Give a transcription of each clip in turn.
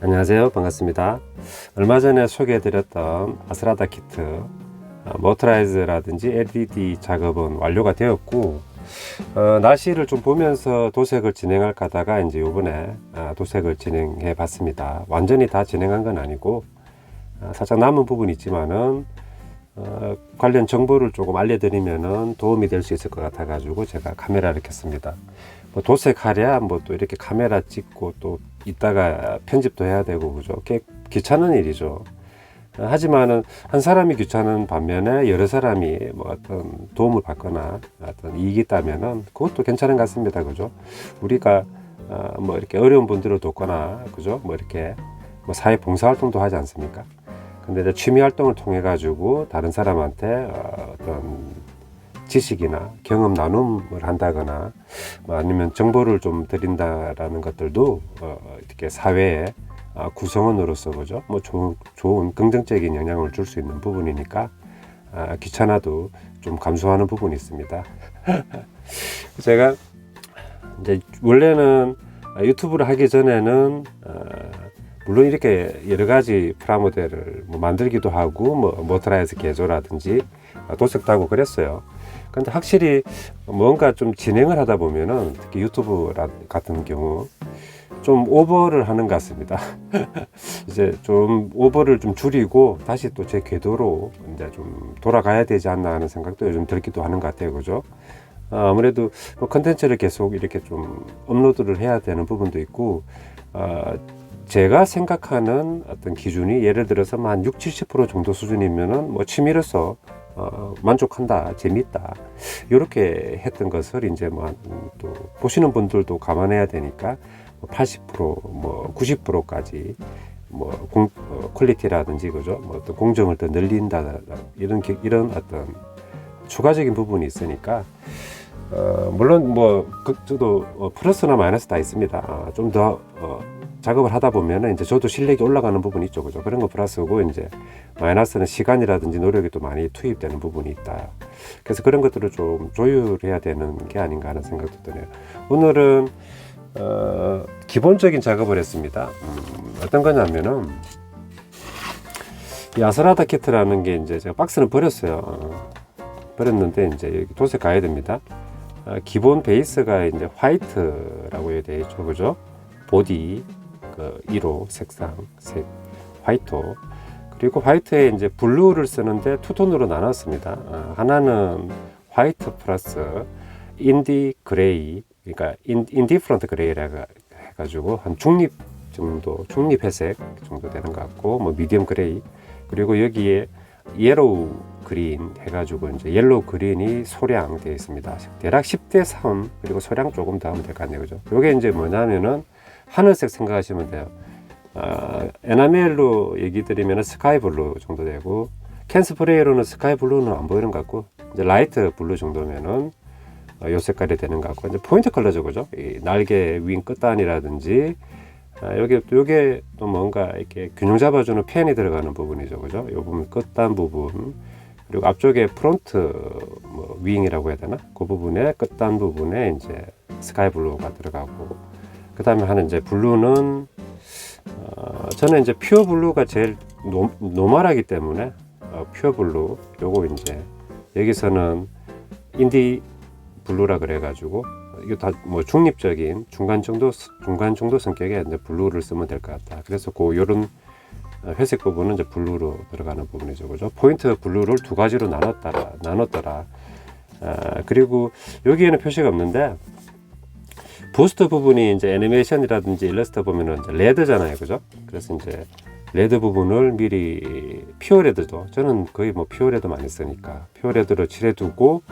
안녕하세요. 반갑습니다. 얼마 전에 소개해드렸던 아스라다 키트 모터라이즈라든지 LED 작업은 완료가 되었고, 날씨를 좀 보면서 도색을 진행할까 하다가 이제 요번에 도색을 진행해 봤습니다. 완전히 다 진행한 건 아니고 살짝 남은 부분이 있지만은 관련 정보를 조금 알려드리면은 도움이 될 수 있을 것 같아 가지고 제가 카메라를 켰습니다. 뭐 도색하랴 뭐 또 이렇게 카메라 찍고 또 이따가 편집도 해야 되고 그죠? 꽤 귀찮은 일이죠. 하지만은 한 사람이 귀찮은 반면에 여러 사람이 뭐 어떤 도움을 받거나 어떤 이익이 있다면은 그것도 괜찮은 것 같습니다. 그죠? 우리가 뭐 이렇게 어려운 분들을 돕거나 그죠? 뭐 이렇게 뭐 사회 봉사 활동도 하지 않습니까? 근데 이제 취미 활동을 통해 가지고 다른 사람한테 어떤 지식이나 경험 나눔을 한다거나 뭐 아니면 정보를 좀 드린다라는 것들도 이렇게 사회에 구성원으로서 그죠? 뭐 좋은 긍정적인 영향을 줄 수 있는 부분이니까 귀찮아도 좀 감수하는 부분이 있습니다. 제가 이제 원래는 유튜브를 하기 전에는 물론 이렇게 여러 가지 프라모델을 뭐 만들기도 하고 뭐 모터라이즈 개조라든지 도색도 하고 그랬어요. 근데 확실히 뭔가 좀 진행을 하다 보면은 특히 유튜브 같은 경우 좀 오버를 하는 것 같습니다. 이제 좀 오버를 좀 줄이고 다시 또 제 궤도로 이제 좀 돌아가야 되지 않나 하는 생각도 요즘 들기도 하는 것 같아요. 그죠? 아무래도 뭐 컨텐츠를 계속 이렇게 좀 업로드를 해야 되는 부분도 있고, 제가 생각하는 어떤 기준이 예를 들어서 한 60-70% 정도 수준이면은 뭐 취미로서 만족한다, 재밌다 이렇게 했던 것을 이제 뭐 또 보시는 분들도 감안해야 되니까 80% 뭐 90%까지 뭐 퀄리티라든지 그죠? 뭐 어떤 공정을 더 늘린다 이런 어떤 추가적인 부분이 있으니까 물론 뭐 저도 플러스나 마이너스 다 있습니다. 좀 더 작업을 하다 보면은 이제 저도 실력이 올라가는 부분이 있죠, 그죠? 그런 거 플러스고 이제 마이너스는 시간이라든지 노력이 또 많이 투입되는 부분이 있다. 그래서 그런 것들을 좀 조율해야 되는 게 아닌가 하는 생각도 드네요. 오늘은 기본적인 작업을 했습니다. 어떤 거냐면은 이 아스라다 키트라는 게 이제 제가 박스는 버렸어요. 버렸는데 이제 여기 도색 가야 됩니다. 기본 베이스가 이제 화이트라고 해야 되죠, 그죠? 보디 그 1호 색상 색 화이트, 그리고 화이트에 이제 블루를 쓰는데 투톤으로 나눴습니다. 하나는 화이트 플러스 인디 그레이, 그러니까 인디프런트 그레이라고 해가지고 한 중립 정도, 중립 회색 정도 되는 것 같고, 뭐 미디엄 그레이, 그리고 여기에 옐로우 그린 해가지고 이제 옐로우 그린이 소량 되어 있습니다. 대략 10대 3, 그리고 소량 조금 더 하면 될 것 같네요, 그죠? 요게 이제 뭐냐면은 하늘색 생각하시면 돼요. 에나멜로 얘기 드리면 스카이 블루 정도 되고, 캔 스프레이로는 스카이 블루는 안 보이는 것 같고, 이제 라이트 블루 정도면은 요 색깔이 되는 것 같고, 이제 포인트 컬러죠, 그죠? 이 날개 윙 끝단이라든지, 요게 또 뭔가 이렇게 균형 잡아주는 펜이 들어가는 부분이죠, 그죠? 요 부분 끝단 부분, 그리고 앞쪽에 프론트 뭐 윙이라고 해야 되나? 그 부분에 끝단 부분에 이제 스카이 블루가 들어가고, 그 다음에 하는 이제 블루는 저는 이제 퓨어 블루가 제일 노멀하기 때문에 퓨어 블루, 요거 이제 여기서는 인디 블루라 그래가지고 이거 다 뭐 중립적인 중간 정도 성격의 이제 블루를 쓰면 될 것 같다. 그래서 요런 회색 부분은 이제 블루로 들어가는 부분이죠, 그죠? 포인트 블루를 두 가지로 나눴더라. 그리고 여기에는 표시가 없는데 부스트 부분이 이제 애니메이션이라든지 일러스트 보면은 이제 레드잖아요, 그죠? 그래서 이제 레드 부분을 미리 퓨어 레드죠. 저는 거의 뭐 퓨어 레드 많이 쓰니까 퓨어 레드로 칠해두고,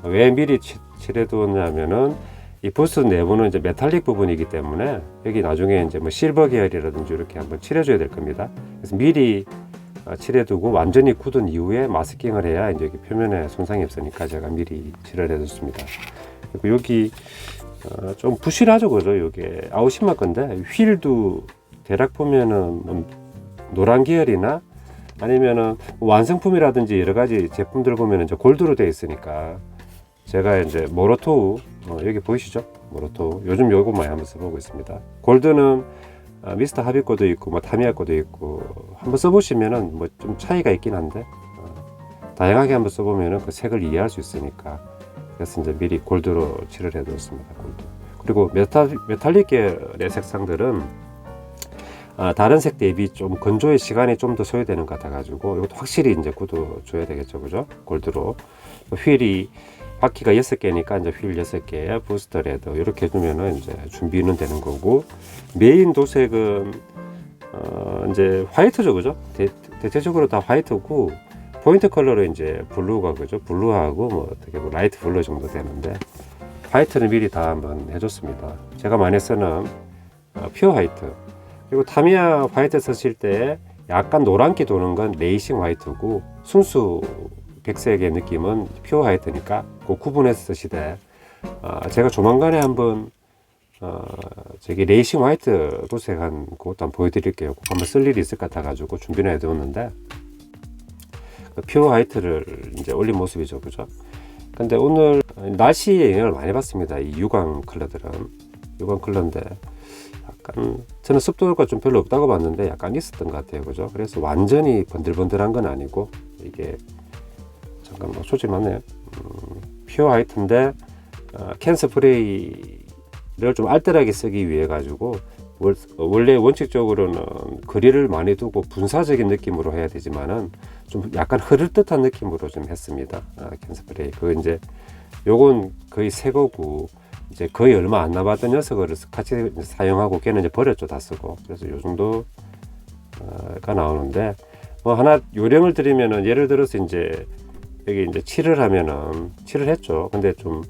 왜 미리 칠해두냐면은 이 부스트 내부는 이제 메탈릭 부분이기 때문에 여기 나중에 이제 뭐 실버 계열이라든지 이렇게 한번 칠해줘야 될 겁니다. 그래서 미리 칠해두고 완전히 굳은 이후에 마스킹을 해야 이제 여기 표면에 손상이 없으니까 제가 미리 칠을 해줬습니다. 그리고 여기 좀 부실하죠, 그죠? 요게 아웃시마 건데 휠도 대략 보면은 뭐 노란 계열이나 아니면은 완성품이라든지 여러 가지 제품들 보면은 이제 골드로 되어 있으니까 제가 이제 모로토우 여기 보이시죠? 모로토우 요즘 요거 많이 한번 써보고 있습니다. 골드는 미스터 하비 거도 있고 뭐 타미야 거도 있고 한번 써보시면은 뭐 좀 차이가 있긴 한데 다양하게 한번 써보면은 그 색을 이해할 수 있으니까 그래서 이제 미리 골드로 칠을 해두었습니다. 골드. 그리고 메탈릭 계열의 색상들은 다른 색 대비 좀 건조의 시간이 좀 더 소요되는 것 같아가지고 이것도 확실히 이제 굳어 줘야 되겠죠, 그죠? 골드로. 휠이 바퀴가 6개니까 이제 휠 6개, 부스터 레드 이렇게 해주면은 이제 준비는 되는 거고, 메인 도색은 이제 화이트죠, 그죠? 대체적으로 다 화이트고 포인트 컬러로 이제 블루가, 그죠? 블루하고 뭐 어떻게 뭐 라이트 블루 정도 되는데 화이트는 미리 다 한번 해줬습니다. 제가 많이 쓰는 퓨어 화이트. 그리고 타미야 화이트 쓰실 때 약간 노란기 도는 건 레이싱 화이트고 순수 백색의 느낌은 퓨어 화이트니까 그 구분해서 쓰시되, 제가 조만간에 한번 저기 레이싱 화이트 도색한 그것도 한번 보여드릴게요. 한번 쓸 일이 있을 것 같아가지고 준비는 해두었는데 그 퓨어 화이트를 이제 올린 모습이죠, 그죠? 근데 오늘 날씨에 영향을 많이 받습니다. 이 유광 컬러들은 유광 컬러인데 약간 저는 습도가 좀 별로 없다고 봤는데 약간 있었던 것 같아요, 그죠? 그래서 완전히 번들번들한 건 아니고 이게 잠깐만 소지 맞네요. 퓨어 화이트인데 캔 스프레이를 좀 알뜰하게 쓰기 위해 가지고 원래 원칙적으로는 거리를 많이 두고 분사적인 느낌으로 해야 되지만은 좀 약간 흐를 듯한 느낌으로 좀 했습니다. 캔 스프레이. 그 이제 요건 거의 새 거고 이제 거의 얼마 안 남았던 녀석을 같이 사용하고 걔는 이제 버렸죠, 다 쓰고. 그래서 요 정도가 나오는데 뭐 하나 요령을 드리면은 예를 들어서 이제 여기 이제 칠을 하면은 칠을 했죠. 근데 좀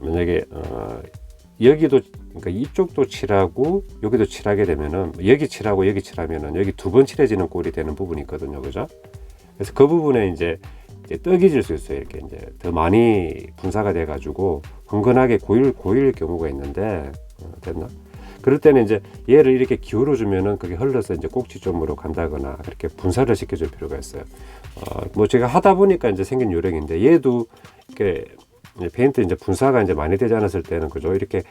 만약에 여기도 그러니까 이쪽도 칠하고 여기도 칠하게 되면은 여기 칠하고 여기 칠하면은 여기 두 번 칠해지는 꼴이 되는 부분이 있거든요, 그죠? 그래서 그 부분에 이제 떡이 질 수 있어요. 이렇게 이제 더 많이 분사가 돼 가지고 흥건하게 고일 경우가 있는데 됐나? 그럴 때는 이제 얘를 이렇게 기울여 주면은 그게 흘러서 이제 꼭지 쪽으로 간다거나 그렇게 분사를 시켜줄 필요가 있어요. 뭐 제가 하다 보니까 이제 생긴 요령인데 얘도 이렇게 페인트 이제 분사가 이제 많이 되지 않았을 때는 그죠? 이렇게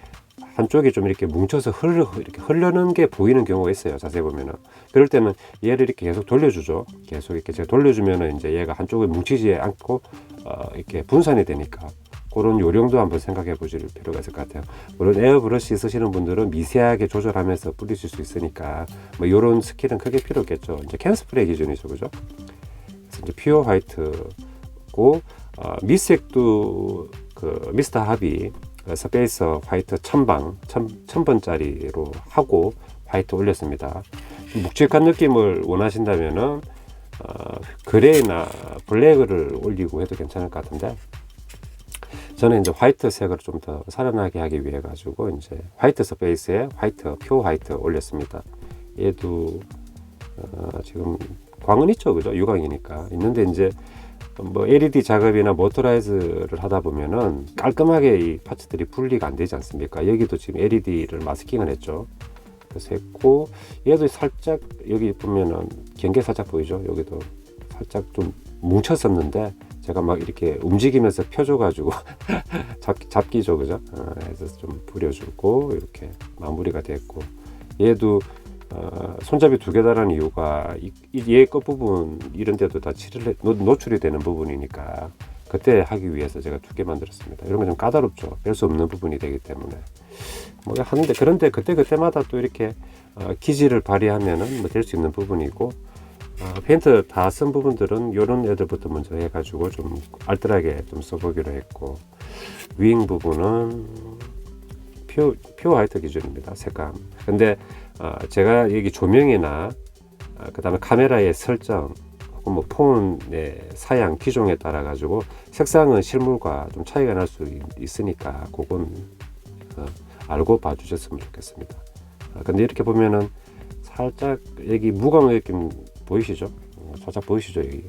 한쪽이 좀 이렇게 뭉쳐서 이렇게 흐르는 게 보이는 경우가 있어요. 자세히 보면은. 그럴 때는 얘를 이렇게 계속 돌려주죠. 계속 이렇게 제가 돌려주면은 이제 얘가 한쪽에 뭉치지 않고 이렇게 분산이 되니까 그런 요령도 한번 생각해 보실 필요가 있을 것 같아요. 물론 에어브러시 쓰시는 분들은 미세하게 조절하면서 뿌리실 수 있으니까 뭐 이런 스킬은 크게 필요 없겠죠. 이제 캔 스프레이 기준이죠, 그죠? 그래서 이제 퓨어 화이트고 밑색도 그 미스터 하비 스페이스 화이트 1000번짜리로 하고 화이트 올렸습니다. 묵직한 느낌을 원하신다면은 그레이나 블랙을 올리고 해도 괜찮을 것 같은데 저는 이제 화이트 색을 좀 더 살아나게 하기 위해 가지고 이제 화이트 스페이스에 화이트 퓨어 화이트 올렸습니다. 얘도 지금 광은 있죠, 그죠? 유광이니까 있는데 이제 뭐 LED 작업이나 모터라이즈를 하다 보면은 깔끔하게 이 파츠들이 분리가 안 되지 않습니까? 여기도 지금 LED를 마스킹을 했죠. 그래서 했고 얘도 살짝 여기 보면은 경계 살짝 보이죠? 여기도 살짝 좀 뭉쳤었는데 제가 막 이렇게 움직이면서 펴줘가지고 잡기죠, 그죠? 해서 좀 부려주고 이렇게 마무리가 됐고 얘도 손잡이 두 개 달라는 이유가 얘 끝부분 이런 데도 다 노출이 되는 부분이니까 그때 하기 위해서 제가 두 개 만들었습니다. 이런 건 좀 까다롭죠. 뺄 수 없는 부분이 되기 때문에 뭐 하는데 그런데 그때마다 또 이렇게 기질을 발휘하면은 뭐 될 수 있는 부분이고 페인트 다 쓴 부분들은 이런 애들부터 먼저 해가지고 좀 알뜰하게 좀 써보기로 했고 윙 부분은 퓨어 화이트 기준입니다. 색감. 근데 제가 여기 조명이나 그 다음에 카메라의 설정 혹은 뭐 폰의 사양 기종에 따라 가지고 색상은 실물과 좀 차이가 날 수 있으니까 그건 알고 봐주셨으면 좋겠습니다. 근데 이렇게 보면은 살짝 여기 무광 느낌 보이시죠? 살짝 보이시죠? 여기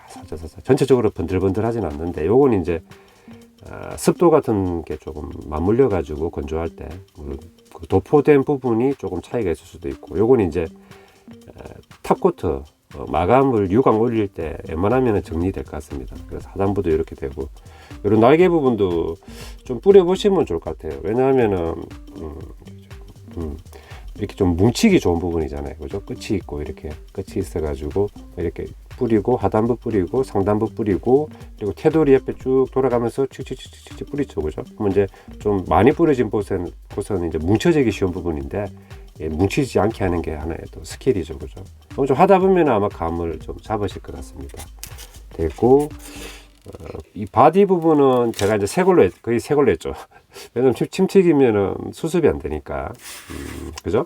살짝 전체적으로 번들번들하진 않는데 요건 이제 습도 같은 게 조금 맞물려 가지고 건조할 때 그 도포된 부분이 조금 차이가 있을 수도 있고 요건 이제 탑코트 마감을 유광 올릴 때 웬만하면 정리될 것 같습니다. 그래서 하단부도 이렇게 되고 이런 날개 부분도 좀 뿌려 보시면 좋을 것 같아요. 왜냐하면은 이렇게 좀 뭉치기 좋은 부분이잖아요. 그죠? 끝이 있고 이렇게 끝이 있어가지고 이렇게 뿌리고 하단부 뿌리고 상단부 뿌리고 그리고 테두리 옆에 쭉 돌아가면서 칙칙칙칙 뿌리죠. 그죠? 그럼 이제 좀 많이 뿌려진 곳은 이제 뭉쳐지기 쉬운 부분인데 예, 뭉치지 않게 하는 게 하나의 또 스킬이죠. 그죠? 좀 하다 보면 아마 감을 좀 잡으실 것 같습니다. 됐고 이 바디 부분은 제가 이제 거의 새 걸로 했죠. 왜냐면 침 튀기면은 수습이 안 되니까. 그죠?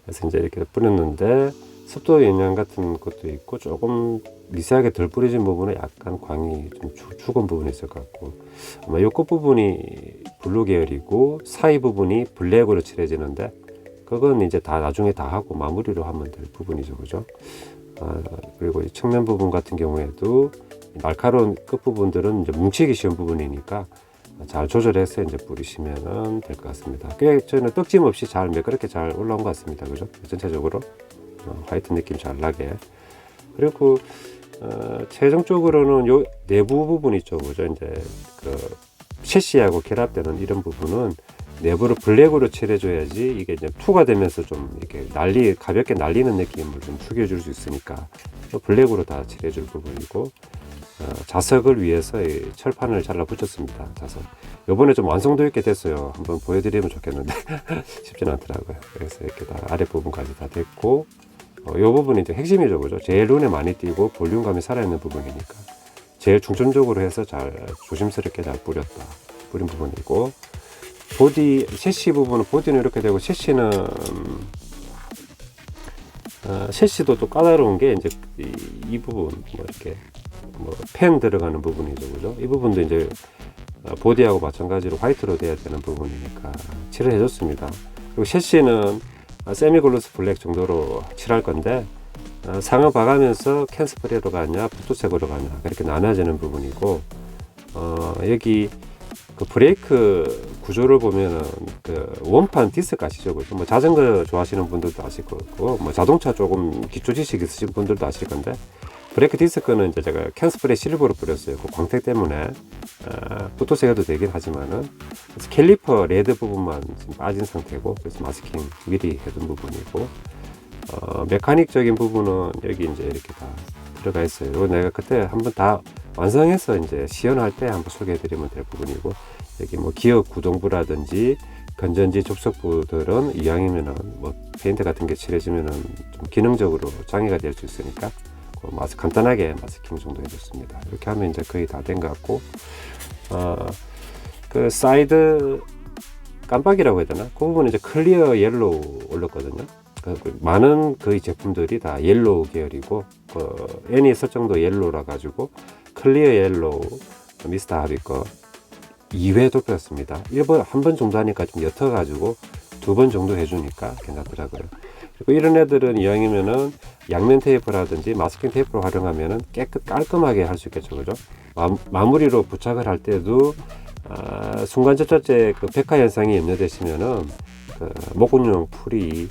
그래서 이제 이렇게 뿌렸는데 습도 영향 같은 것도 있고 조금 미세하게 덜 뿌려진 부분에 약간 광이 좀 죽은 부분이 있을 것 같고 아마 요 끝부분이 블루 계열이고 사이 부분이 블랙으로 칠해지는데 그건 이제 다 나중에 다 하고 마무리로 하면 될 부분이죠. 그죠? 그리고 이 측면 부분 같은 경우에도 날카로운 끝부분들은 이제 뭉치기 쉬운 부분이니까 잘 조절해서 이제 뿌리시면 될 것 같습니다. 꽤 저는 떡짐 없이 잘 매끄럽게 잘 올라온 것 같습니다. 그죠? 전체적으로 화이트 느낌 잘 나게. 그리고 최종적으로는 요 내부 부분 있죠. 그죠? 이제 그 셰시하고 결합되는 이런 부분은 내부를 블랙으로 칠해줘야지 이게 이제 투가 되면서 좀 이렇게 가볍게 날리는 느낌을 좀 죽여줄 수 있으니까 블랙으로 다 칠해줄 부분이고 자석을 위해서 이 철판을 잘라 붙였습니다. 자석. 요번에 좀 완성도 있게 됐어요. 한번 보여드리면 좋겠는데 쉽진 않더라고요. 그래서 이렇게 다 아랫부분까지 다 됐고 요 부분이 이제 핵심이죠. 그죠? 제일 눈에 많이 띄고 볼륨감이 살아있는 부분이니까 제일 중점적으로 해서 잘 조심스럽게 잘 뿌린 부분이고 보디 셰시 부분은 보디는 이렇게 되고 셰시는 셰시도 또 까다로운 게 이제 이 부분 이렇게 펜 들어가는 부분이죠. 그죠? 이 부분도 이제 보디하고 마찬가지로 화이트로 돼야 되는 부분이니까 칠을 해줬습니다. 그리고 셰시는 세미글로스 블랙 정도로 칠할 건데 상을 봐가면서 캔스프레로 가냐 붓도색으로 가냐 그렇게 나눠지는 부분이고 여기 그 브레이크 구조를 보면은 그 원판 디스크 아시죠? 뭐 자전거 좋아하시는 분들도 아실 거고 뭐 자동차 조금 기초 지식 있으신 분들도 아실 건데 브레이크 디스크는 이제 제가 캔스프레 실버로 뿌렸어요. 그 광택 때문에 붓도색 해도 되긴 하지만은 그래서 캘리퍼 레드 부분만 지금 빠진 상태고 그래서 마스킹 미리 해둔 부분이고 메카닉적인 부분은 여기 이제 이렇게 다 들어가 있어요. 이거 내가 그때 한번 다 완성해서 이제 시연할 때 한번 소개해드리면 될 부분이고 여기 뭐 기어 구동부라든지 건전지 접속부들은 이왕이면은 뭐 페인트 같은 게 칠해지면은 좀 기능적으로 장애가 될 수 있으니까 간단하게 마스킹 정도 해줬습니다. 이렇게 하면 이제 거의 다 된 것 같고 그 사이드 깜빡이라고 해야 되나? 그 부분은 이제 클리어 옐로우 올렸거든요. 많은 거의 제품들이 다 옐로우 계열이고 애니 설정도 옐로우라 가지고 클리어 옐로우 미스터 하비 거 2회 도표였습니다. 1번 한 번 정도 하니까 좀 옅어 가지고 2번 정도 해주니까 괜찮더라고요. 그리고 이런 애들은 이왕이면은 양면 테이프라든지 마스킹 테이프로 활용하면은 깔끔하게 할 수 있겠죠. 그죠? 마무리로 부착을 할 때도 순간 접착제 그 백화 현상이 염려되시면은 그 목공용 풀이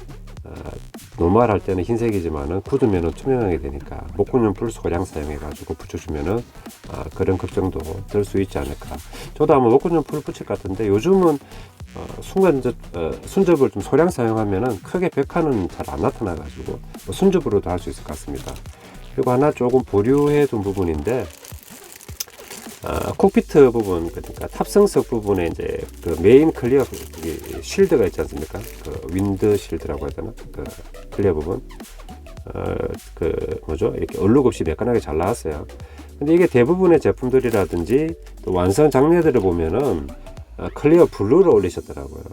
노멀할 때는 흰색이지만은 굳으면은 투명하게 되니까 목공용 풀소량 사용해가지고 붙여주면은 그런 걱정도 들 수 있지 않을까. 저도 아마 목공용 풀 붙일 것 같은데 요즘은 순접을 좀 소량 사용하면은 크게 백화는 잘 안 나타나가지고 순접으로도 할 수 있을 것 같습니다. 그리고 하나 조금 보류해 둔 부분인데 콕피트 부분, 그러니까 탑승석 부분에 이제 그 메인 클리어 쉴드가 있지 않습니까? 그 윈드 쉴드라고 해야 되나? 그 클리어 부분, 그 뭐죠? 이렇게 얼룩 없이 매끈하게 잘 나왔어요. 근데 이게 대부분의 제품들이라든지 또 완성 장르들을 보면은 클리어 블루를 올리셨더라고요.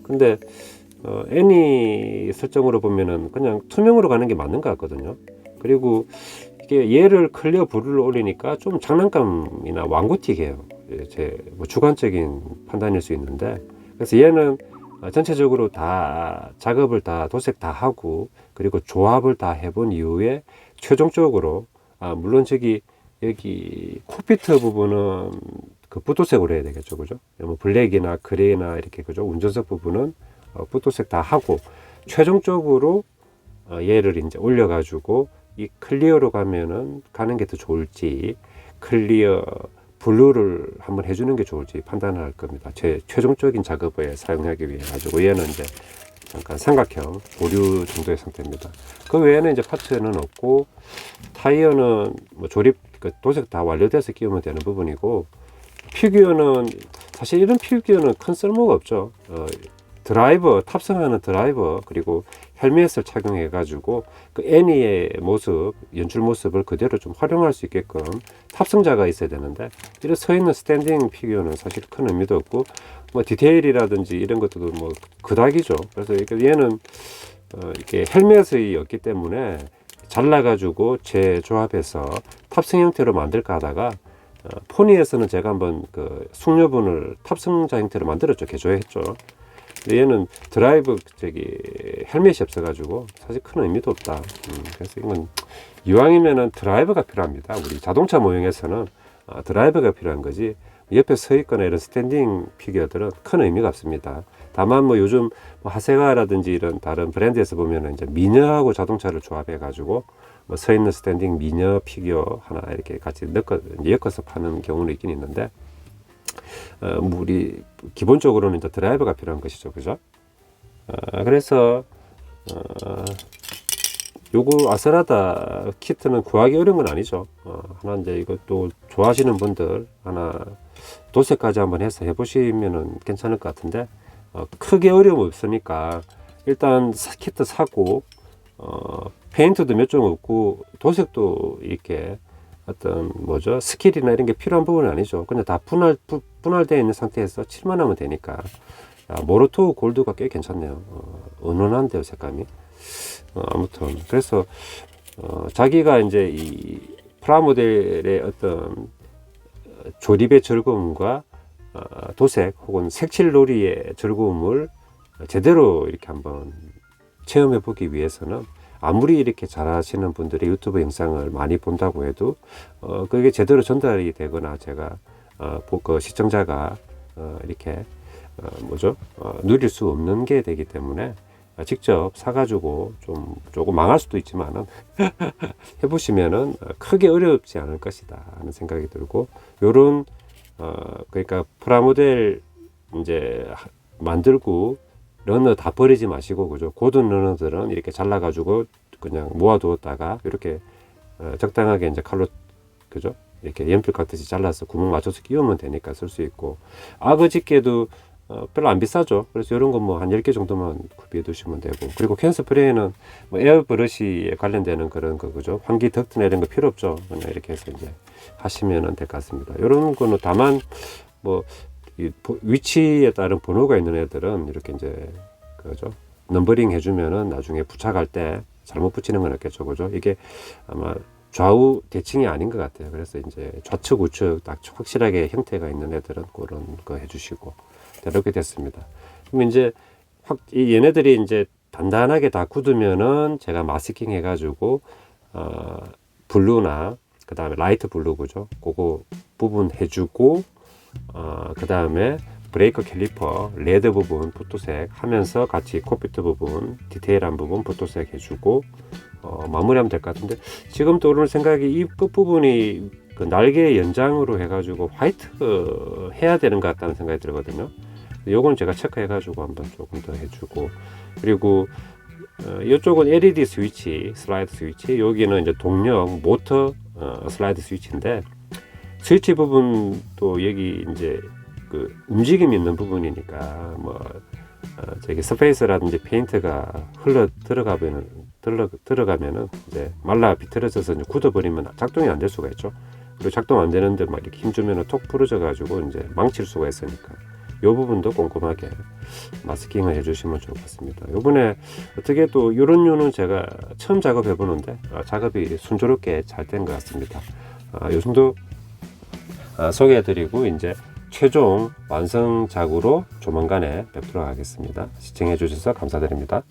근데 애니 설정으로 보면은 그냥 투명으로 가는 게 맞는 것 같거든요. 그리고 이게 얘를 클리어 블루를 올리니까 좀 장난감이나 왕구틱이에요. 제 뭐 주관적인 판단일 수 있는데, 그래서 얘는 전체적으로 다 작업을 다 도색 다 하고 그리고 조합을 다 해본 이후에 최종적으로 물론 여기 콕피트 부분은 그 붓도색으로 해야 되겠죠, 그죠? 뭐 블랙이나 그레이나 이렇게 그죠? 운전석 부분은 붓도색 다 하고 최종적으로 얘를 이제 올려가지고 이 클리어로 가는 게 더 좋을지 클리어 블루를 한번 해주는 게 좋을지 판단을 할 겁니다. 최종적인 작업에 사용하기 위해 가지고 얘는 이제 잠깐 삼각형 보류 정도의 상태입니다. 그 외에는 이제 파츠는 없고, 타이어는 뭐 조립 도색 다 완료돼서 끼우면 되는 부분이고, 피규어는 사실 이런 피규어는 큰 쓸모가 없죠. 드라이버, 탑승하는 드라이버, 그리고 헬멧을 착용해 가지고 그 애니의 모습, 연출 모습을 그대로 좀 활용할 수 있게끔 탑승자가 있어야 되는데, 이런 서 있는 스탠딩 피규어는 사실 큰 의미도 없고, 뭐 디테일이라든지 이런 것들도 뭐 그닥이죠. 그래서 얘는 이렇게 헬멧이 없기 때문에 잘라 가지고 재조합해서 탑승 형태로 만들까 하다가, 포니에서는 제가 한번 그 숙녀분을 탑승자 형태로 만들었죠. 개조했죠. 근데 얘는 드라이브 헬멧이 없어가지고 사실 큰 의미도 없다. 그래서 이건 이왕이면은 드라이버가 필요합니다. 우리 자동차 모형에서는 드라이버가 필요한 거지, 옆에 서 있거나 이런 스탠딩 피규어들은 큰 의미가 없습니다. 다만 뭐 요즘 뭐 하세가라든지 이런 다른 브랜드에서 보면은 이제 미녀하고 자동차를 조합해 가지고 뭐 서 있는 스탠딩 미녀 피규어 하나 이렇게 같이 엮어서 파는 경우는 있긴 있는데, 우리 기본적으로는 이제 드라이버가 필요한 것이죠, 그죠? 그래서 요거 아스라다 키트는 구하기 어려운 건 아니죠. 하나 이제 이것도 좋아하시는 분들 하나 도색까지 한번 해서 해보시면은 괜찮을 것 같은데, 크게 어려움 없으니까 일단 키트 사고, 페인트도 몇 종 없고 도색도 이렇게 어떤 뭐죠, 스킬이나 이런 게 필요한 부분은 아니죠. 그냥 다 분할되어 있는 상태에서 칠만 하면 되니까. 모로토 골드가 꽤 괜찮네요. 은은한데요, 색감이. 아무튼 그래서 자기가 이제 이 프라모델의 어떤 조립의 즐거움과 도색 혹은 색칠놀이의 즐거움을 제대로 이렇게 한번 체험해 보기 위해서는, 아무리 이렇게 잘하시는 분들의 유튜브 영상을 많이 본다고 해도 그게 제대로 전달이 되거나 제가 그 시청자가 이렇게 누릴 수 없는 게 되기 때문에, 직접 사가지고 조금 망할 수도 있지만은 해보시면은 크게 어렵지 않을 것이다 하는 생각이 들고, 요런 그러니까 프라모델 이제 만들고 러너 다 버리지 마시고, 그죠? 고든 러너들은 이렇게 잘라가지고 그냥 모아두었다가 이렇게 적당하게 이제 칼로, 그죠? 이렇게 연필 깎듯이 잘라서 구멍 맞춰서 끼우면 되니까 쓸 수 있고, 악어 집게도 별로 안 비싸죠. 그래서 이런 거 뭐 한 10개 정도만 구비해 두시면 되고, 그리고 캔 스프레이는 뭐 에어브러시에 관련되는 그런 거, 그죠? 환기 덕트나 이런 거 필요 없죠. 그냥 이렇게 해서 이제 하시면 될 것 같습니다. 이런 거는 다만 뭐 이 위치에 따른 번호가 있는 애들은 이렇게 이제 그죠, 넘버링 해주면은 나중에 부착할 때 잘못 붙이는 건 없겠죠, 그죠? 이게 아마 좌우 대칭이 아닌 것 같아요. 그래서 이제 좌측 우측 딱 확실하게 형태가 있는 애들은 그런 거 해주시고, 이렇게 됐습니다. 그럼 이제 얘네들이 이제 단단하게 다 굳으면은 제가 마스킹 해가지고 블루나 그 다음에 라이트 블루, 그죠? 그거 부분 해주고, 그 다음에 브레이크 캘리퍼 레드 부분 푸토색 하면서 같이 콕피트 부분 디테일한 부분 푸토색 해주고 마무리하면 될 것 같은데, 지금 떠오르는 생각이 이 끝부분이 그 날개 연장으로 해가지고 화이트 해야 되는 것 같다는 생각이 들거든요. 요건 제가 체크해 가지고 한번 조금 더 해주고, 그리고 이쪽은 LED 스위치, 슬라이드 스위치, 여기는 이제 동력 모터 슬라이드 스위치인데, 스위치 부분도 여기 이제 그 움직임이 있는 부분이니까 뭐 저기 서페이스라든지 페인트가 들어가면은 이제 말라 비틀어져서 이제 굳어버리면 작동이 안 될 수가 있죠. 그리고 작동 안 되는데 막 이렇게 힘주면은 톡 부러져 가지고 이제 망칠 수가 있으니까 이 부분도 꼼꼼하게 마스킹을 해주시면 좋을 것 같습니다. 이번에 어떻게 또 이런 류는 제가 처음 작업해 보는데 작업이 순조롭게 잘 된 것 같습니다. 요 정도 소개해드리고 이제 최종 완성작으로 조만간에 뵙도록 하겠습니다. 시청해 주셔서 감사드립니다.